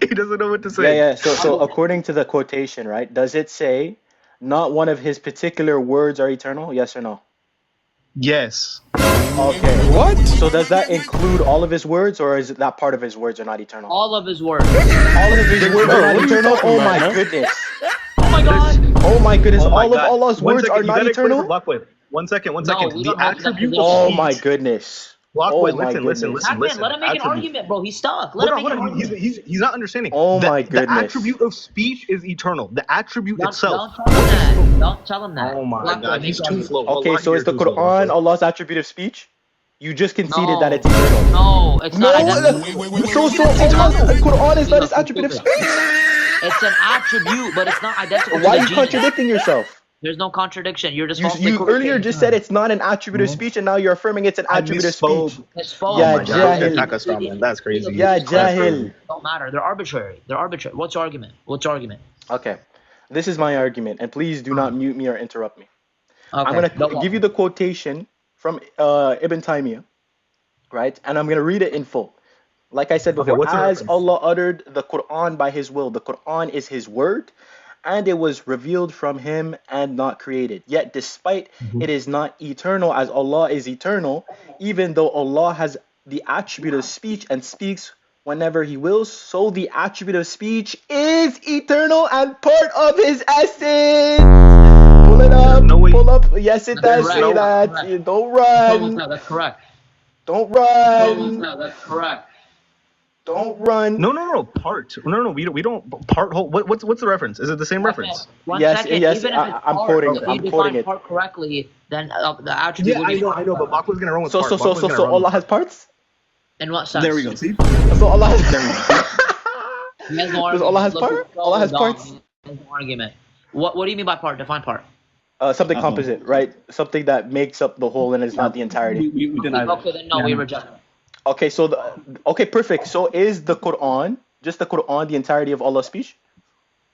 He doesn't know what to say. Yeah. So according to the quotation, right? Does it say not one of his particular words are eternal? Yes or no? Yes. Okay. What? So does that include all of his words, or is that part of his words are not eternal? All of his words. All of his words Bro, are not what are you eternal. talking Oh about, my man? goodness. Oh my god. Oh my goodness. Oh my All of God. Allah's One words second, are you not gotta explain for eternal. Blockwave. One second. No, we The don't hold to that attribute position. of Oh speech. my goodness. Blockwave, Oh my listen. goodness. Pac-Man, let him make an Attribute. argument, bro. He's stuck. Let Hold him make an on. argument. He's not understanding. Oh my The goodness. attribute of speech is eternal. The attribute itself. Don't tell him that. Don't tell him that. Oh my Black boy, God, make he's the too argument. slow. Okay, Wallahi, so is you're the too slow, Quran Blockwave. Allah's attribute of speech? You just conceded No. that it's eternal. No, it's not identical. So Allah's Quran is not his attribute of speech. It's an attribute, but it's not identical Why to are the you gene. contradicting yourself? There's no contradiction. You're just falsely You correcting earlier just said it's not an attribute of speech, and now you're affirming it's an I attribute of misspoke. speech. It's false. Yeah, Oh my God, Jahil. attack us, man. That's crazy. Yeah, That's Jahil. crazy. Don't matter. They're arbitrary. What's your argument? Okay, this is my argument, and please do not mute me or interrupt me. Okay. I'm gonna give you the quotation from Ibn Taymiyyah, right? And I'm gonna read it in full. Like I said before, what's the as reference? Allah uttered the Quran by His will, the Quran is His word, and it was revealed from Him and not created. Yet, despite it is not eternal, as Allah is eternal, even though Allah has the attribute of speech and speaks whenever He wills, so the attribute of speech is eternal and part of His essence. Pull it up. No way. Pull up. Yes, it That's does say correct. that. Correct. Don't Almost run. now, that's correct. Don't Almost run. now, that's correct. Don't run. No. Part. No. We don't. Part. What's the reference? Is it the same reference? One Yes, second. yes, Even if it's I'm part, quoting- if I'm you quoting define it. part correctly, then the attribute would be I know. But Bach was gonna run with So part. Bach was gonna run Allah with has parts? In what sense? There we go. See? So Allah has He has no Does argument. Allah has Look, part? it's so Allah has dumb. parts? He has no argument. What do you mean by part? Define part. something composite, right? Something that makes up the whole and is not the entirety. We deny Okay, then no, we reject it. Okay, so okay, perfect. So is the Quran just the Quran the entirety of Allah's speech?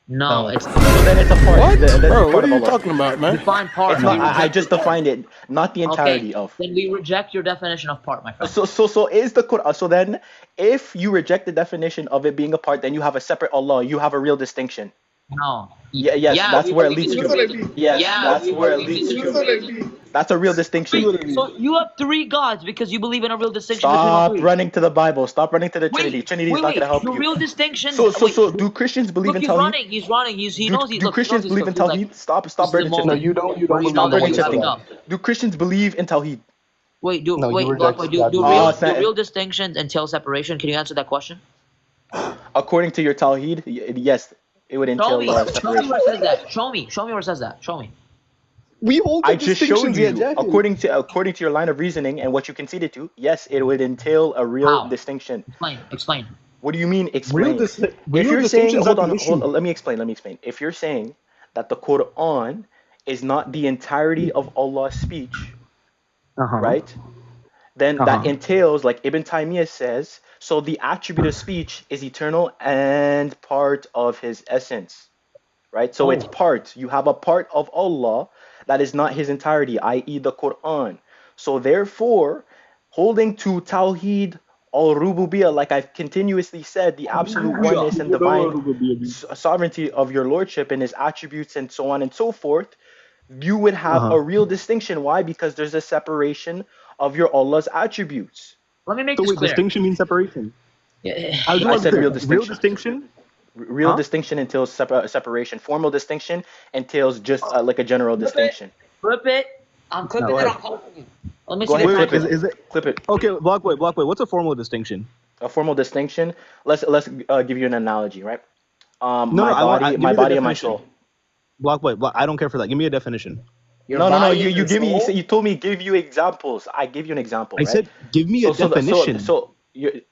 No, it's So then it's a part. What? Then it's Bro, part what of are you Allah. talking about, man? define part. It's not. We I reject just part. defined it, not the entirety of. Then we reject your definition of part, my friend. So is the Quran? So then, if you reject the definition of it being a part, then you have a separate Allah. You have a real distinction. No. Yeah, yes, that's we where it believe leads in to. a real- Yes, Yeah, that's we where it believe leads in a to. real- That's a real distinction. So you have three gods because you believe in a real distinction between all Stop three. running to the Bible. Stop running to the Trinity. Trinity is not going to help the you. real distinction. So do Christians believe Look, in he's Tawheed? running. He's running. He knows he's. Do look, Christians he knows believe in he's like, Tawheed? Stop this is the burning moment. shifting. you don't Where you believe know in that burning you have shifting. enough. Do Christians believe in Tawheed? Wait, No, you reject Black boy, do that. real distinctions entail separation? Can you answer that question? According to your Tawheed, yes, it would Show entail me. Show me separation. where it says that. Show me. Show me where it says that. Show me. We hold I just showed you. According to your line of reasoning and what you conceded to, yes, it would entail a real How? distinction. Explain. What do you mean explain? Real If you're saying, distinction's hold not on, the issue. let me explain. If you're saying that the Quran is not the entirety of Allah's speech, right? Then that entails, like Ibn Taymiyyah says, so the attribute of speech is eternal and part of His essence, right? So it's part. You have a part of Allah that is not His entirety, i.e. the Quran. So therefore, holding to Tawheed al-Rububiyyah, like I've continuously said, the absolute oneness and divine sovereignty of your Lordship and His attributes and so on and so forth, you would have a real distinction. Why? Because there's a separation of your Allah's attributes. Let me make So this wait, clear. distinction means separation. I said real distinction. Real distinction. Real distinction entails separation. Formal distinction entails just like a general distinction. Flip it. I'm clipping it. I'm clipping it. Let me Go see ahead, the clip time. it. Is it Clip it. okay? Blockway. What's a formal distinction? A formal distinction. Let's give you an analogy, right? No, My body, give my me the body and my definition. soul. Blockway. I don't care for that. Give me a definition. No. You give me. You told me give you examples. I give you an example. I right? said give me a definition.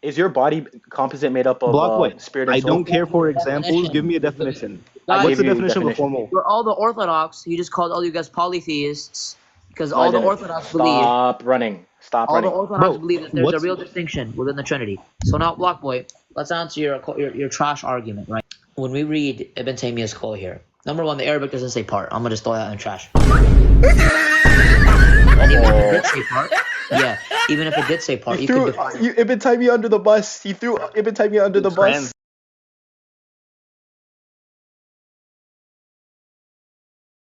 Is your body composite made up of Blockway. spirit and I soul? don't care for examples. Give me a definition. I What's the gave you a definition of a definition. formal? For all the Orthodox, he just called all you guys polytheists because all the Orthodox believe. Stop running. Stop All the running. Orthodox Bro, believe that there's a what's- real distinction within the Trinity. So now, Blockboy, let's answer your trash argument, right? When we read Ibn Taymiyyah's quote here, number one, the Arabic doesn't say part. I'm gonna just throw that in the trash. And even if it did say part, even if it did say part, you could define it. Ibn Taymiyyah under the bus. He threw Ibn Taymiyyah under the bus.